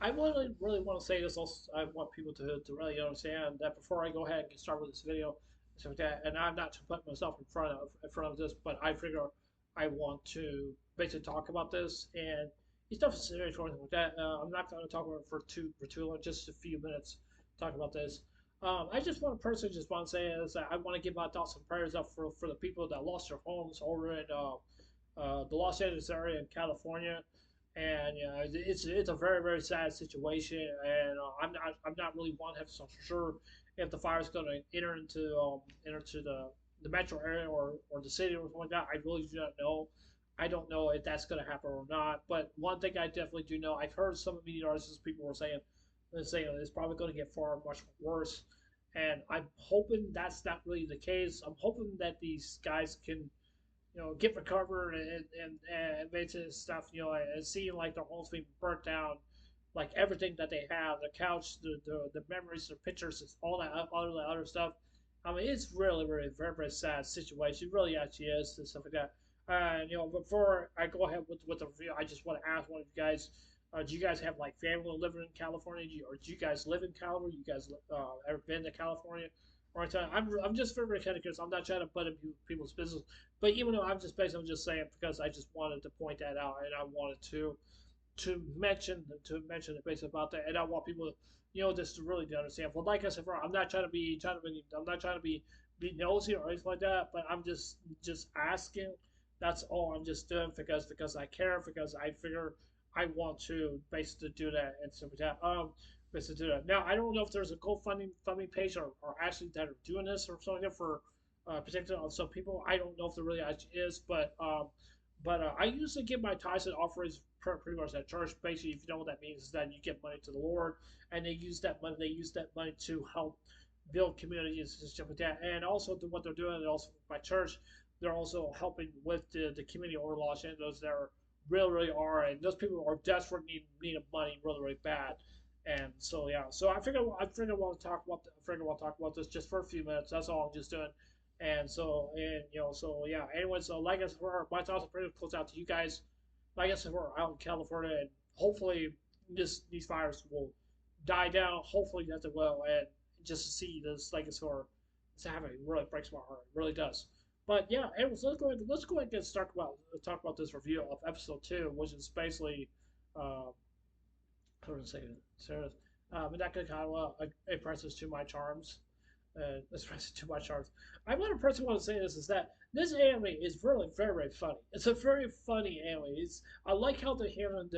I really want to say this. Also, I want people to really understand that before I go ahead and get started with this video, so that, and I'm not to put myself in front of this, but I figure I want to basically talk about this, and it's nothing serious or anything like that. I'm not going to talk about it for too long, just a few minutes. Talk about this. I just want to personally just want to say is that I want to give my thoughts and prayers up for the people that lost their homes over in the Los Angeles area in California, and you know, it's a very sad situation, and I'm not really 100% sure if the fire is going to enter into the metro area or the city or something like that. I really do not know. I don't know if that's going to happen or not. But one thing I definitely do know, I've heard some media artists, people were saying it's probably going to get far much worse, and I'm hoping that's not really the case. I'm hoping that these guys can get recovered and basically stuff, and seeing like their homes being burnt down, like everything that they have, the couch, the memories, the pictures, all that other stuff. I mean, it's really very sad situation. It really actually is and stuff like that. And before I go ahead with the review, I just want to ask one of you guys. Do you guys have like family living in California, or do you guys live in California? You guys ever been to California? Right, I'm just very kind of curious. I'm not trying to butt in people's business, but even though I'm just saying because I just wanted to point that out, and I wanted to mention the base about that, and I want people, just to really to understand. But like I said, I'm not trying to be nosy or anything like that, but I'm just asking. That's all I'm just doing because I care because I figure I want to basically do that and stuff like that. Basically do that. Now I don't know if there's a GoFundMe page or actually that are doing this or something for particular on some people. I don't know if there really actually is, but I usually give my tithes and offerings pretty much at church. Basically, if you know what that means, is that you give money to the Lord, and they use that money. They use that money to help build communities and stuff like that. And also, what they're doing, and also my church, they're also helping with the community over Los Angeles that are really are, and those people are desperate need of money really bad. And so yeah, so I figured I want to talk about this just for a few minutes. That's all I'm just doing. And so yeah. Anyway, so like I said, my thoughts are pretty close out to you guys. Like I said, we're out in California, and hopefully these fires will die down. Hopefully that they will, and just to see this, like it's for it's happening really breaks my heart. It really does. But yeah, anyways, let's go ahead and talk about this review of episode 2, which is basically uh, hold on a second, Sarah. Medaka Kuroiwa impresses to my charms. Expressing too much art. I want to personally want to say this is that this anime is really very funny. It's a very funny anime. I like how they're handling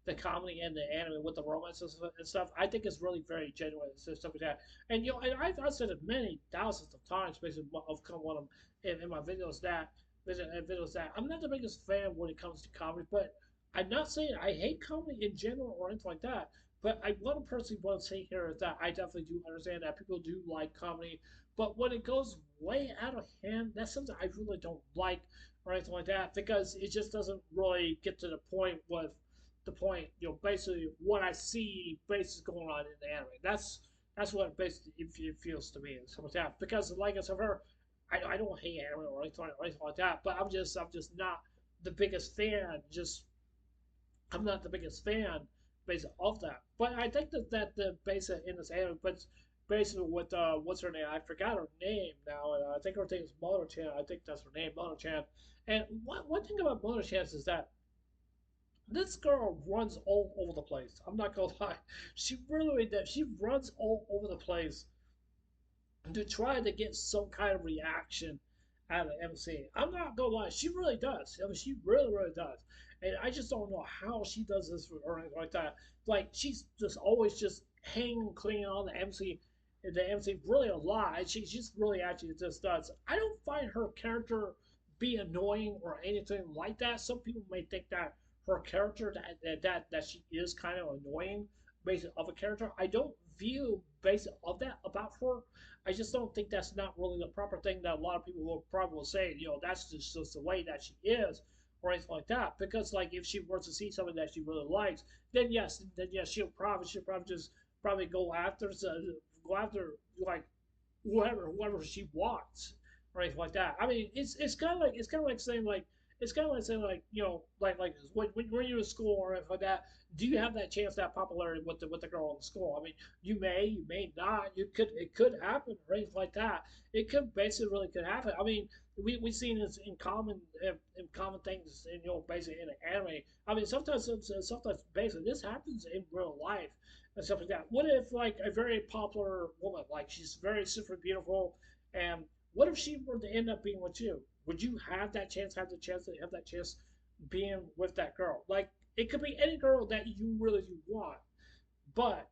the comedy and the anime with the romance and stuff. I think it's really very genuine and stuff like that. And and I've said it many thousands of times, basically of come one of them in my videos that I'm not the biggest fan when it comes to comedy, but I'm not saying I hate comedy in general or anything like that. But I want to personally want to say here is that I definitely do understand that people do like comedy, but when it goes way out of hand, that's something I really don't like or anything like that because it just doesn't really get to the point with the point, basically what I see basically going on in the anime. That's what basically it feels to me and stuff like that. Because like I said, I don't hate anime or anything like that, but I'm just not the biggest fan. Just I'm not the biggest fan basically of that. But I think that the basic in this anime, but basically with what's her name? I forgot her name now. I think her name is Moto-chan. I think that's her name, Moto-chan. And one thing about Moto-chan is that this girl runs all over the place. I'm not gonna lie. She really does. She runs all over the place to try to get some kind of reaction out of MC. I'm not gonna lie, she really does. I mean, she really does. And I just don't know how she does this or anything like that. Like she's just always just hanging clean on the MC really a lot. She just really actually just does. I don't find her character be annoying or anything like that. Some people may think that her character that she is kind of annoying based of a character. I don't view based of that about her. I just don't think that's not really the proper thing that a lot of people will probably say. That's just the way that she is, or anything like that. Because like if she were to see something that she really likes, then yes, she'll probably just probably go after like whoever she wants, or anything like that. I mean, it's kind of like saying like it's kind of like saying like like this. When you're in school or anything like that, do you have that chance, that popularity with the girl in the school? I mean, you may not. It could happen or anything like that. It could basically really could happen. I mean, we've seen this in common things in basically in anime. I mean, sometimes basically this happens in real life and stuff like that. What if like a very popular woman, like she's very super beautiful, and what if she were to end up being with you? Would you have that chance? Have that chance being with that girl? Like it could be any girl that you really do want, but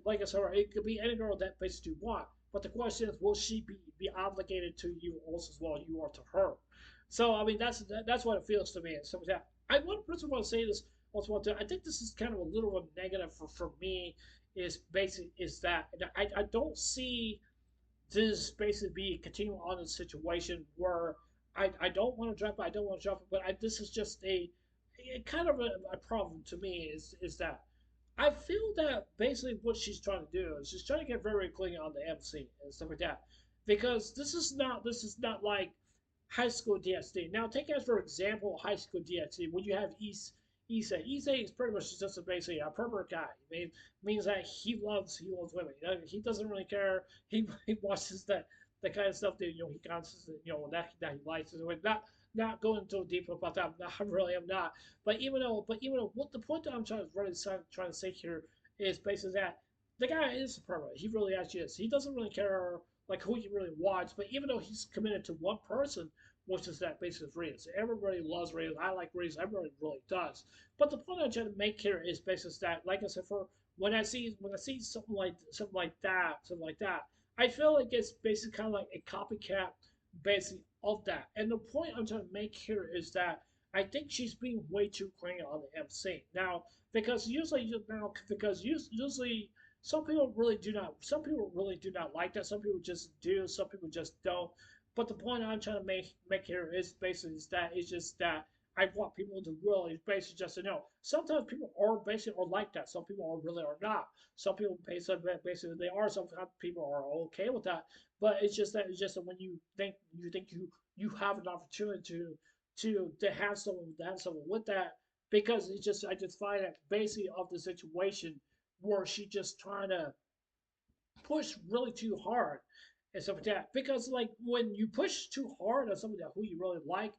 like I said, it could be any girl that basically you want. But the question is, will she be obligated to you also as well you are to her? So I mean, that's what it feels to me. And so yeah, I one person want to say this also want to. I think this is kind of a little bit negative for me. Is basically is that I don't see this basically be continuing on a situation where I don't want to drop it, I don't want to drop it, but this is just a kind of a problem to me is that I feel that basically what she's trying to do is she's trying to get very clean on the MC and stuff like that, because this is not like high school DxD. Now take as for example high school DxD when you have Issei is pretty much just basically a pervert guy. I mean, means that he loves women. You know, he doesn't really care. He watches that kind of stuff that he constantly that he likes. Not going too deep about that. I really am not. But even though what the point that I'm trying to say here is basically that the guy is a pervert. He really actually is. He doesn't really care like who he really wants. But even though he's committed to one person, which is that basis of Rios. Everybody loves Rios. I like Rios. Everybody really does. But the point I'm trying to make here is basically that, like I said, for when I see something like that, I feel like it's basically kind of like a copycat, basically of that. And the point I'm trying to make here is that I think she's being way too clingy on the MC now because usually some people really do not like that. Some people just do. Some people just don't. But the point I'm trying to make here is basically is that it's just that I want people to really basically just to know. Sometimes people are basically are like that. Some people are really are not. Some people basically they are. Some people are okay with that. But it's just that when you think you have an opportunity to have someone with that, because it's just I just find that basically of the situation where she just trying to push really too hard and stuff like that. Because like when you push too hard on somebody who you really like,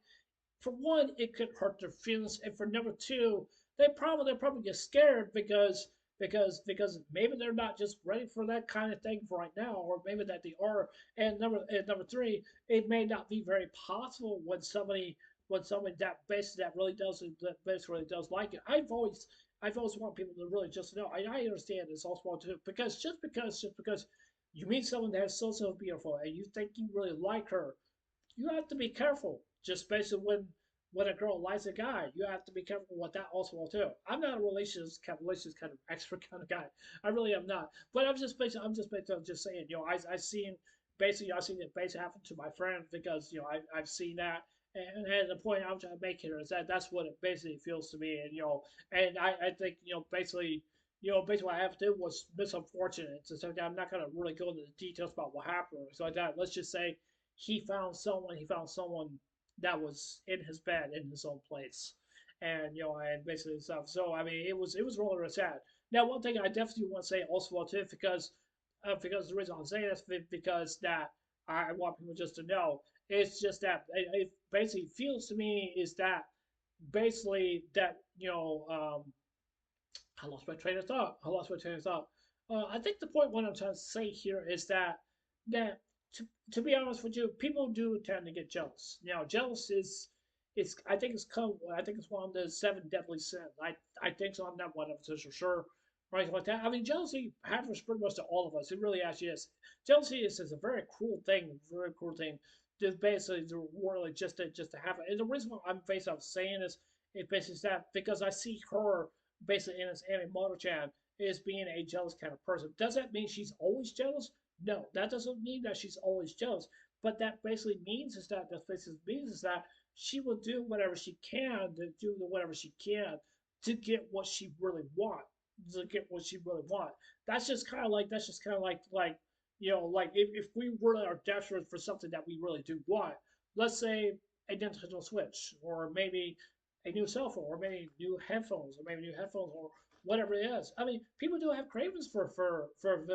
for one, it could hurt their feelings, and for number two, they'll probably get scared because maybe they're not just ready for that kind of thing for right now, or maybe that they are. And number three, it may not be very possible when somebody that really does like it. I've always want people to really just know. I understand this also too because just because you meet someone that is so beautiful and you think you really like her, you have to be careful. Just basically when a girl likes a guy, you have to be careful with that also too. I'm not a relations kind of expert kind of guy. I really am not. But I'm just saying. I've seen it basically happen to my friend because I've seen that. And the point I'm trying to make here is that that's what it basically feels to me, and I think basically what I have to do was misunfortunate. So I'm not gonna really go into the details about what happened. So like that, let's just say he found someone that was in his bed in his own place, and basically stuff. So I mean, it was really, really sad. Now, one thing I definitely want to say also too, because the reason I'm saying this because that I want people just to know, it's just that it basically feels to me is that basically that I lost my train of thought. I think the point what I'm trying to say here is that to be honest with you, people do tend to get jealous. Jealous is I think it's one of the seven deadly sins. I think so. I'm not one of them for sure. Right like that. I mean, jealousy happens pretty much to all of us. It really actually is. Jealousy is a very cruel thing. Very cruel thing. Just basically to really just to happen. And the reason why I'm basically saying this is basically that because I see her basically in this anime Moto-chan is being a jealous kind of person. Does that mean she's always jealous? No, that doesn't mean that she's always jealous. But that basically means is that she will do whatever she can to get what she really wants. To get what she really wants. That's just kind of like if we really are desperate for something that we really do want. Let's say a Nintendo Switch, or maybe a new cell phone, or maybe new headphones, or whatever it is. I mean, people do have cravings for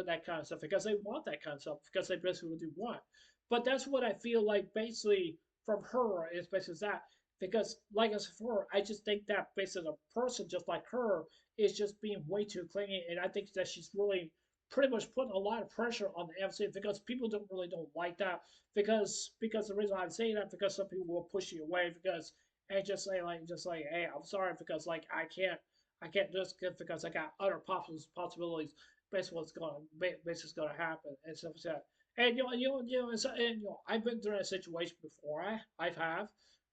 that kind of stuff because they want that kind of stuff because they basically do want. But that's what I feel like basically from her is basically that because like I said before, I just think that basically a person just like her is just being way too clingy, and I think that she's really pretty much putting a lot of pressure on the MC because people don't like that because the reason I'm saying that because some people will push you away because and just like hey I'm sorry because like I can't do this because I got other possibilities based basically what's gonna happen and stuff like that. And I've been through a situation before. I've have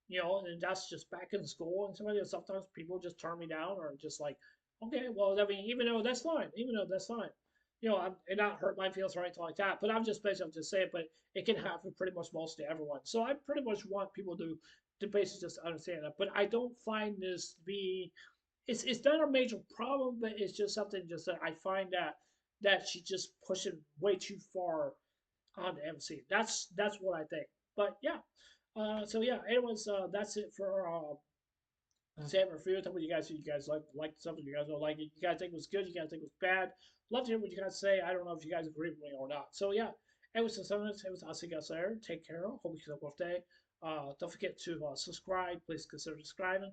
and that's just back in school and sometimes people just turn me down or just like okay, well, I mean, even though that's fine, it not hurt my feelings or anything like that. But I'm just saying, but it can happen pretty much most to everyone. So I pretty much want people to basically just understand that. But I don't find this to be, it's not a major problem, but it's just something just that I find that she just pushing way too far on the MC. That's what I think. But yeah, so yeah, anyways, that's it for Sam or Fear. Tell me what you guys like something, you guys don't like it. You guys think it was good, you guys think it was bad. Love to hear what you guys say. I don't know if you guys agree with me or not. So yeah, it was I'll see you guys later. Take care. Hope you have a wonderful day. Don't forget to subscribe. Please consider subscribing.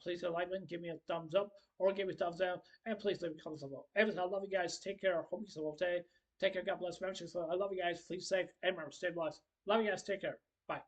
Please hit a like button, give me a thumbs up or give me a thumbs down, and please leave a comment below. Everything, I love you guys. Take care. Hope you have a wonderful day. Take care. God bless. I love you guys. Please safe and remember, stay blessed. Love you guys. Take care. Bye.